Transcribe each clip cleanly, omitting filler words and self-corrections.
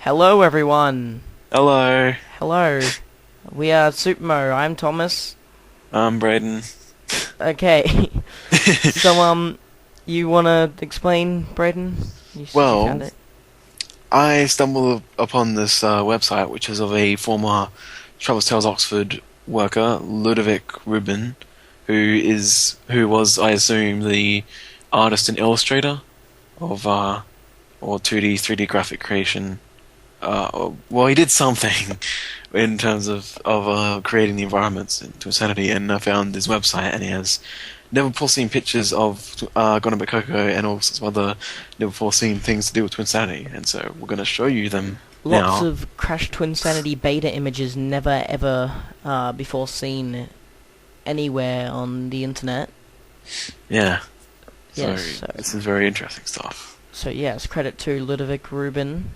Hello, everyone. Hello, Hello. We are Supermo. I'm Thomas. I'm Braydon. Okay. So, you wanna explain, Braydon? You said you found Well, it. I stumbled upon this website, which is of a former Traveller's Tales Oxford worker, Ludovic Rubin, who was, I assume, the artist and illustrator of or 2D, 3D graphic creation. Well, he did something in terms of creating the environments in Twinsanity, and I found his website, and he has never before seen pictures of Gone a Bit Coco and also some other never before seen things to do with Twinsanity, and so we're going to show you them Lots now. of Crash Twinsanity beta images never ever before seen anywhere on the internet. Yeah, so Yes. So, this is very interesting stuff. yes, credit to Ludovic Rubin.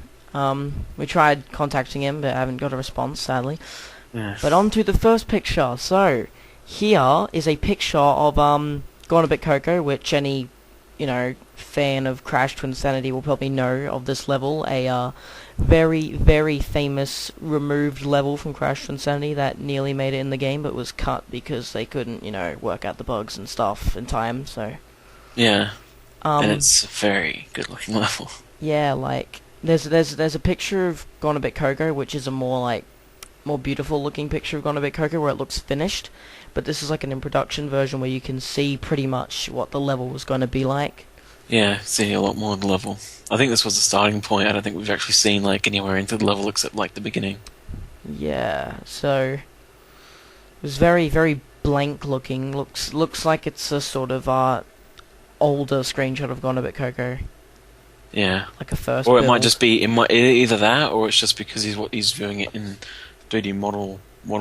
We tried contacting him, but haven't got a response, sadly. Yeah. But on to the first picture. So, here is a picture of Gone a Bit Coco, which any, fan of Crash Twinsanity will probably know of this level. A very, very famous removed level from Crash Twinsanity that nearly made it in the game, but was cut because they couldn't, work out the bugs and stuff in time. So, Yeah, and um, it's a very good looking level. yeah, like there's a picture of Gone a Bit Coco, which is a more beautiful looking picture of Gone a Bit Coco where it looks finished, but this is like an in production version where you can see pretty much what the level was going to be like. Yeah, see a lot more of the level. I think this was the starting point. I don't think we've actually seen like anywhere into the level except like the beginning. Yeah, so it was very, very blank looking. Looks like it's a sort of older screenshot of Gone a Bit Coco, Yeah. like a first Or it build. might just be either that, or it's just because he's viewing it in 3D model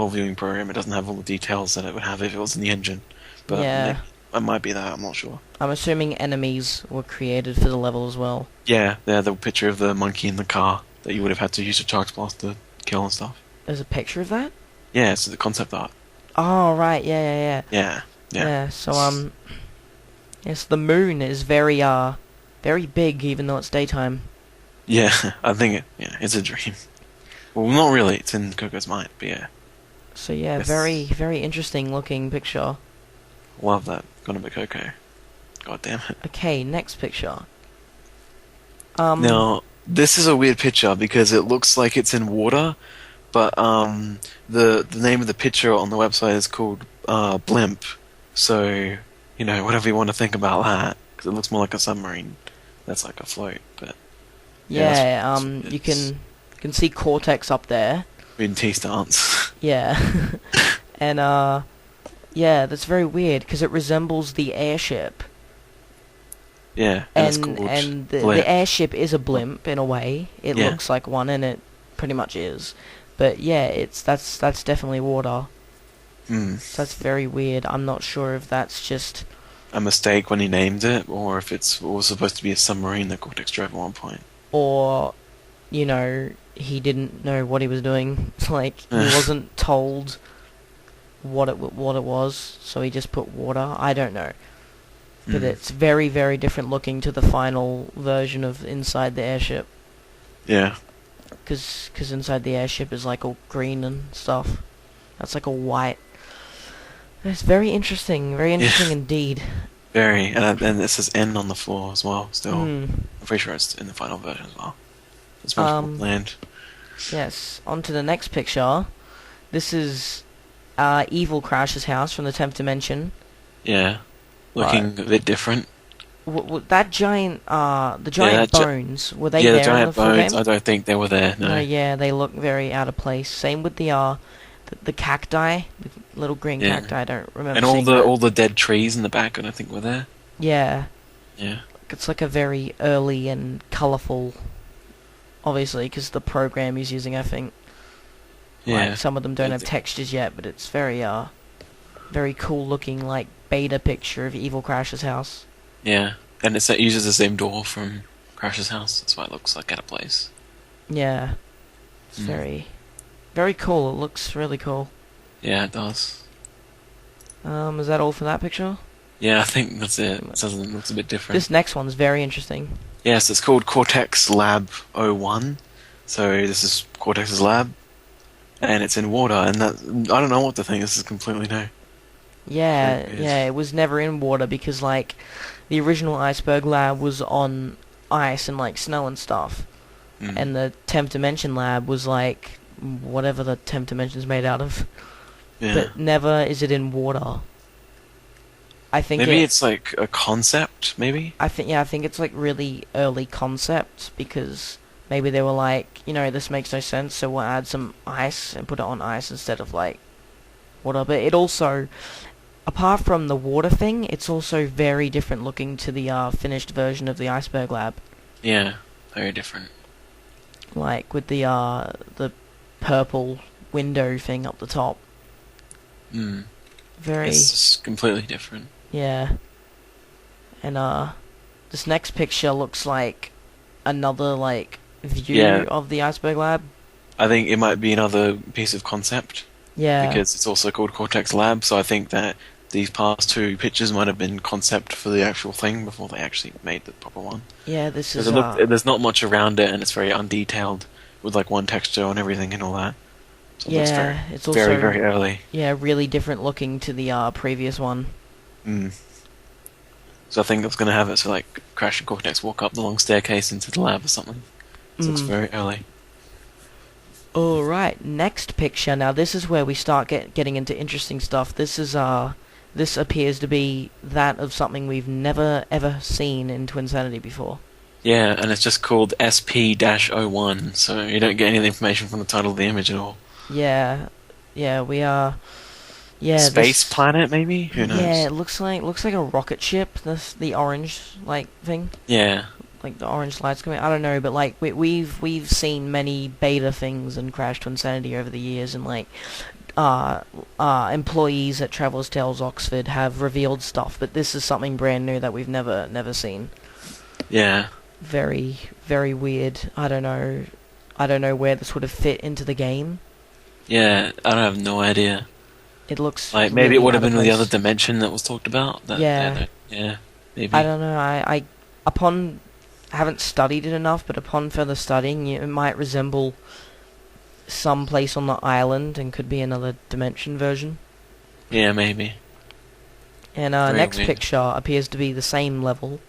viewing program. It doesn't have all the details that it would have if it was in the engine. But Yeah, it might be that. I'm not sure. I'm assuming enemies were created for the level as well. Yeah, the picture of the monkey in the car that you would have had to use a charge blast to kill and stuff. There's a picture of that? Yeah, it's the concept art. Oh, right, yeah. Yeah. Yeah, so, yes, the moon is very, very big, even though it's daytime. Yeah, I think it's a dream. Well, not really. It's in Coco's mind, but yeah. So, yeah, Yes. very, very interesting looking picture. Love that. Gonna be Coco. God damn it. Okay, next picture. Now, this is a weird picture because it looks like it's in water, but the name of the picture on the website is called Blimp. So, whatever you want to think about that, because it looks more like a submarine that's like afloat. But yeah, it's you can see Cortex up there. in T stance. Yeah. And, yeah, that's very weird, because it resembles the airship. Yeah, and it's And, called and the Blimp. airship is a blimp, in a way. It Yeah. looks like one, and it pretty much is. But, yeah, that's definitely water. Hmm. So that's very weird. I'm not sure if that's just... A mistake when he named it, or if it was supposed to be a submarine that Cortex drove at one point. Or, he didn't know what he was doing. Like, he wasn't told what it was, so he just put water. I don't know. But it's very, very different looking to the final version of Inside the Airship. Yeah. Because Inside the Airship is like all green and stuff. That's like all white. It's very interesting indeed. Very, and it says N on the floor as well. Still, Hmm. I'm pretty sure it's in the final version as well. It's much more bland. Yes, on to the next picture. This is Evil Crash's house from the 10th dimension. Yeah, looking a bit different. That giant, the giant bones, were they Yeah, there the giant in the full bones. game? I don't think they were there. No. No, yeah, they look very out of place. Same with the cacti, the little green Yeah. cacti. I don't remember. And all seeing the that. all the dead trees in the back, I don't think were there. Yeah, Yeah. it's like a very early and colourful. Obviously, because the program he's using, I think. Yeah. Like, some of them don't have textures yet, but it's very very cool looking, like beta picture of Evil Crash's house. Yeah, and it uses the same door from Crash's house. That's why it looks like out of place. Yeah, it's very, very cool. It looks really cool. Yeah, it does. Is that all for that picture? Yeah, I think that's it. It looks a bit different. This next one's very interesting. Yes, it's called Cortex Lab 01. So this is Cortex's lab, and it's in water, and that I don't know what to think. This is completely new. Very Yeah, weird. yeah, it was never in water because like the original Iceberg Lab was on ice and like snow and stuff, Mm. and the 10th Dimension Lab was like whatever the 10th Dimension's made out of, Yeah. but never is it in water. I think Maybe it's like a concept, maybe? I think it's like really early concept because maybe they were like, this makes no sense, so we'll add some ice and put it on ice instead of like water. But it also, apart from the water thing, it's also very different looking to the finished version of the Iceberg Lab. Yeah, very different. Like with the purple window thing up the top. Mm. Very It's just completely different. yeah. And this next picture looks like another like view Yeah. of the Iceberg Lab. I think it might be another piece of concept, Yeah. because it's also called Cortex Lab, so I think that these past two pictures might have been concept for the actual thing before they actually made the proper one. Yeah, this Because is there's not much around it, and it's very undetailed, with like one texture and everything and all that. So it looks yeah, it's also very, very early. yeah, really different looking to the previous one. Mm. So I think that's going to have it so like Crash and Cortex walk up the long staircase into the lab or something. So it's very early. Alright, next picture. Now this is where we start getting into interesting stuff. This appears to be that of something we've never ever seen in Twinsanity before. Yeah, and it's just called SP-01, so you don't get any of the information from the title of the image at all. Yeah, yeah, we are. Yeah, Space this, planet, maybe? Who knows? Yeah, it looks like a rocket ship. The orange like thing, Yeah. like the orange lights coming. I don't know, but like we've seen many beta things in Crash Twinsanity over the years, and like employees at Traveller's Tales Oxford have revealed stuff, but this is something brand new that we've never seen. Yeah. Very, very weird. I don't know where this would have fit into the game. Yeah, I have no idea. It looks Like, maybe really it would have out of been the place. other dimension that was talked about. Yeah, maybe. I don't know. I haven't studied it enough, but upon further studying, it might resemble some place on the island and could be another dimension version. Yeah, maybe. And Very next weird. picture appears to be the same level.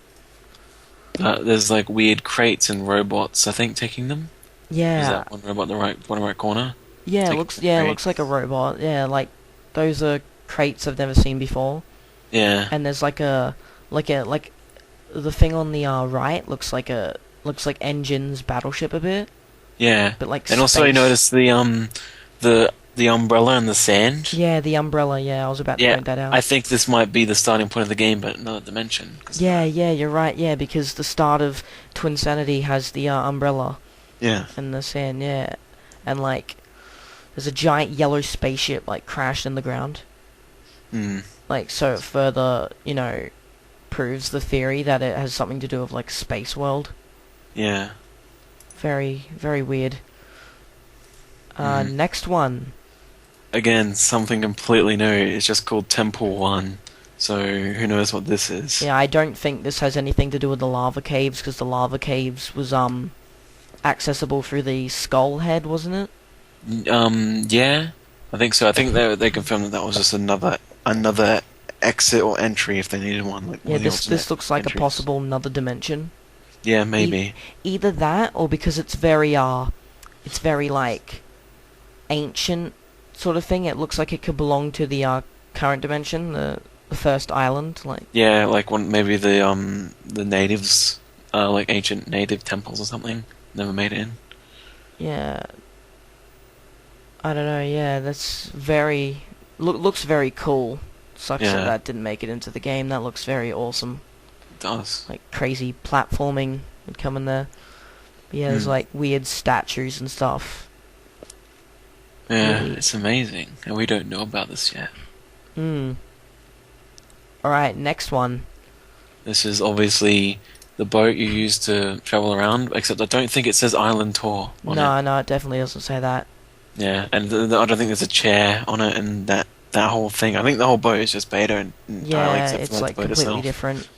There's like weird crates and robots, I think, taking them. Is Yeah, that one robot in the right corner? yeah, It's it like looks a crate. looks like a robot. Yeah, like those are crates I've never seen before. Yeah. And there's like the thing on the right looks like Engine's battleship a bit, Yeah. but like And also you space. notice the umbrella and the sand. Yeah, the umbrella. Yeah, I was about to Yeah, point that out. I think this might be the starting point of the game, but another dimension. 'Cause Yeah, you're right. Yeah, because the start of Twinsanity has the umbrella Yeah. and the sand. Yeah, and like there's a giant yellow spaceship like crashed in the ground. Hmm. Like so, it further proves the theory that it has something to do with like space world. Yeah. Very very weird. Mm. Next one. Again, something completely new. It's just called Temple 1. So who knows what this is? Yeah, I don't think this has anything to do with the lava caves because the lava caves was accessible through the skull head, wasn't it? Yeah, I think so. I think they confirmed that was just another exit or entry if they needed one. Like Yeah, one of the this alternate looks like entries. a possible another dimension. Yeah, maybe. Either that or because it's very like ancient sort of thing. It looks like it could belong to the current dimension, the first island. Like Yeah, like maybe the natives, like ancient native temples or something, never made it in. yeah, I don't know. Yeah, that's very looks very cool. Sucks Yeah. that didn't make it into the game. That looks very awesome. It does. Like crazy platforming would come in there. But yeah, there's Hmm. like weird statues and stuff. Yeah, Really. it's amazing, and we don't know about this yet. Alright, next one. This is obviously the boat you use to travel around, except I don't think it says Island Tour on it. No, it definitely doesn't say that. Yeah, and I don't think there's a chair on it, and that whole thing. I think the whole boat is just beta entirely, Yeah, except it's for like the boat completely itself. different.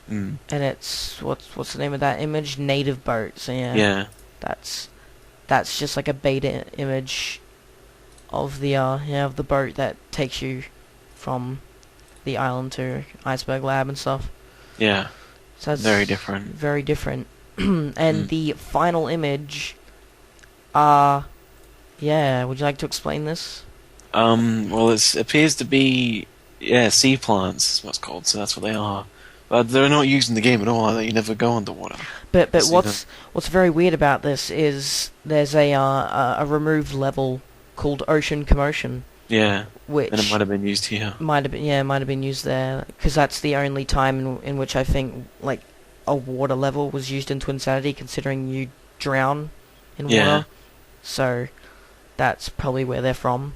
Mm. And it's what's the name of that image? Native boat. So yeah, Yeah, that's that's just like a beta image of the of the boat that takes you from the island to Iceberg Lab and stuff. Yeah. So that's Very different. Very different. And the final image, yeah, would you like to explain this? Well, it appears to be, sea plants is what it's called, so that's what they are. But they're not used in the game at all, are they? You never go underwater. But what's very weird about this is there's a removed level called Ocean Commotion. Yeah, which and it might have been used here. Might have been used there, because that's the only time in which I think like a water level was used in Twinsanity, considering you drown in water. So that's probably where they're from.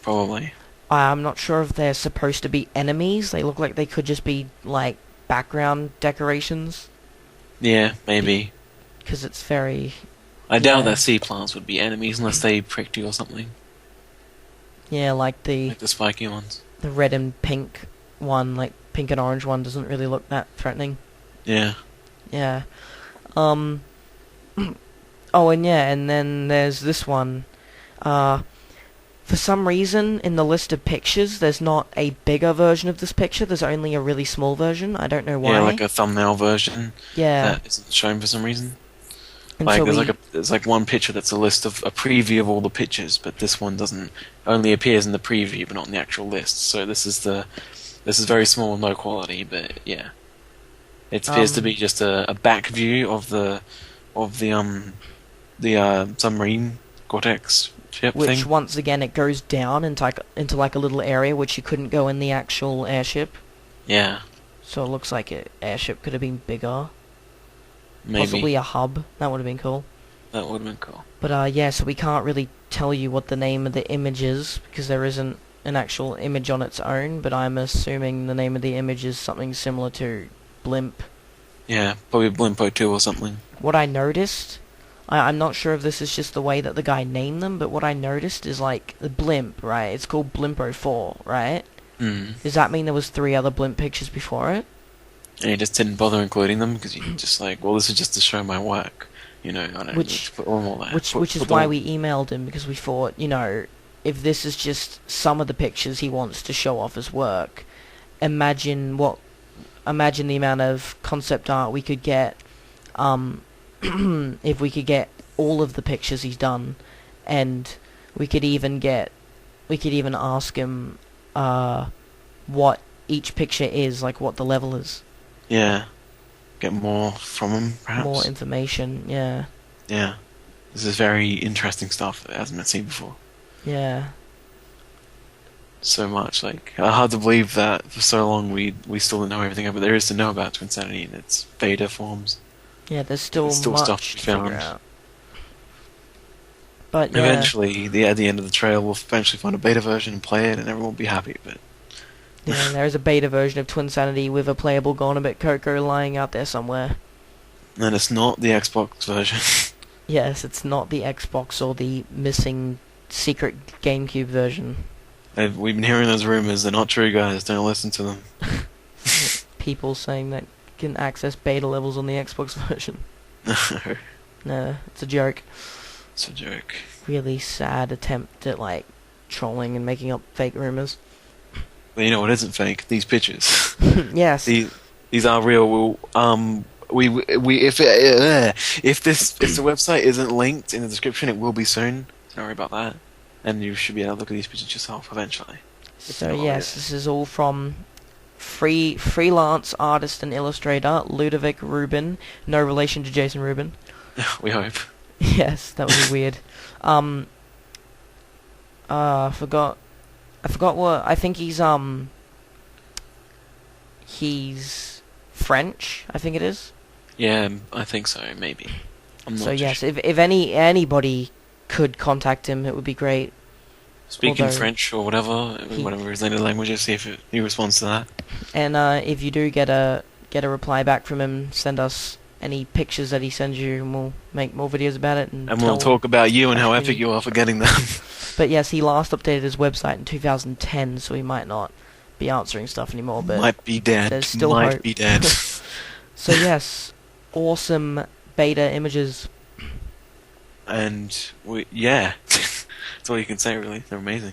Probably. I'm not sure if they're supposed to be enemies. They look like they could just be like background decorations. Yeah, maybe. Because it's very... I doubt that sea plants would be enemies unless they pricked you or something. Yeah, like the spiky ones. The red and pink one, like pink and orange one, doesn't really look that threatening. Yeah. Yeah. Oh, and then there's this one. For some reason, in the list of pictures, there's not a bigger version of this picture. There's only a really small version. I don't know why. Yeah, like a thumbnail version. Yeah. That isn't shown for some reason. And like so there's like one picture that's a list of a preview of all the pictures, but this one doesn't, only appears in the preview but not in the actual list. So this is very small and low quality, but yeah, it appears to be just a back view of the submarine Cortex ship thing. Which once again it goes down into like a little area which you couldn't go in the actual airship. Yeah. So it looks like an airship could have been bigger. Maybe. Possibly a hub. That would have been cool. That would have been cool. But yeah, so we can't really tell you what the name of the image is, because there isn't an actual image on its own, but I'm assuming the name of the image is something similar to Blimp. Yeah, probably Blimpo 2 or something. What I noticed, I'm not sure if this is just the way that the guy named them, but what I noticed is like the Blimp, right? It's called Blimpo 4, right? Does that mean there was 3 other Blimp pictures before it? And you just didn't bother including them because you just like, well, this is just to show my work, I don't need to put all that. Which is why we emailed him, because we thought, if this is just some of the pictures he wants to show off his work, imagine the amount of concept art we could get, if we could get all of the pictures he's done, and we could even ask him, what each picture is, like what the level is. Yeah. Get more from him, perhaps. More information, yeah. Yeah. This is very interesting stuff that hasn't been seen before. Yeah. So much, like, hard to believe that for so long we still didn't know everything, but there is to know about Twinsanity in its beta forms. Yeah, there's still much stuff to to be found. figure out. But yeah. Eventually, at the end of the trail, we'll eventually find a beta version and play it, and everyone will be happy, but... Yeah, there is a beta version of Twinsanity with a playable Gone-a-Bit Coco lying out there somewhere. And it's not the Xbox version. Yes, it's not the Xbox or the missing secret GameCube version. We've been hearing those rumors. They're not true, guys. Don't listen to them. People saying that you can access beta levels on the Xbox version. No, it's a joke. It's a joke. Really sad attempt at, like, trolling and making up fake rumors. But you know what isn't fake? These pictures. Yes. These are real. If the website isn't linked in the description, it will be soon. Don't worry about that. And you should be able to look at these pictures yourself eventually. So yes, this is all from freelance artist and illustrator Ludovic Rubin. No relation to Jason Rubin. We hope. Yes, that would be weird. I forgot what, I think he's French, I think it is. Yeah, I think so, maybe. I'm not so yes, sure. if anybody could contact him, it would be great. Speaking French or whatever his native language is, see if he responds to that. And if you do get a reply back from him, send us any pictures that he sends you, and we'll make more videos about it. And we'll talk about you and how epic you are for getting them. But yes, he last updated his website in 2010, so he might not be answering stuff anymore. But might be dead. There's still hope. Be dead. So yes, awesome beta images. and yeah, that's all you can say really. They're amazing.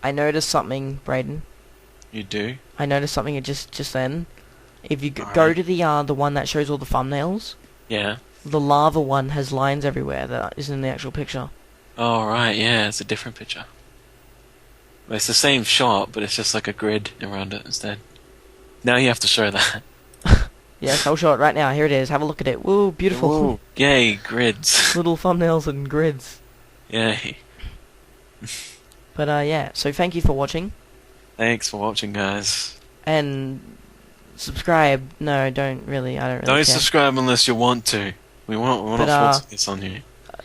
I noticed something, Braydon. You do? I noticed something just then. If you go Alright. to the one that shows all the thumbnails, Yeah. the lava one has lines everywhere that isn't in the actual picture. Oh right, yeah, it's a different picture. Well, it's the same shot, but it's just like a grid around it instead. Now you have to show that. Yes, I'll show it right now. Here it is. Have a look at it. Woo, beautiful. Whoa, yay, grids. Little thumbnails and grids. Yay. But yeah, so thank you for watching. Thanks for watching, guys. And subscribe. No, don't really. I don't really Don't care. subscribe unless you want to. We're But, not forcing this on you.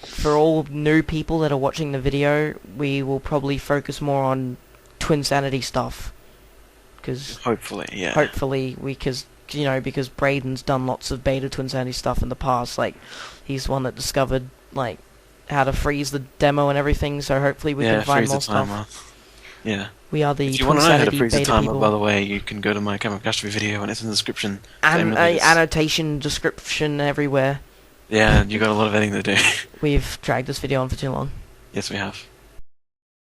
For all new people that are watching the video, we will probably focus more on Twinsanity stuff. Because Hopefully, yeah. hopefully because Braydon's done lots of beta Twinsanity stuff in the past. Like, he's the one that discovered like how to freeze the demo and everything. So hopefully we can find freeze more the timer. stuff. Yeah. We are the If you want to know how to Twinsanity freeze the beta timer, people. by the way, you can go to my Catastrophe video and it's in the description. And Same as- annotation, description everywhere. Yeah, you got a lot of editing to do. We've dragged this video on for too long. Yes, we have.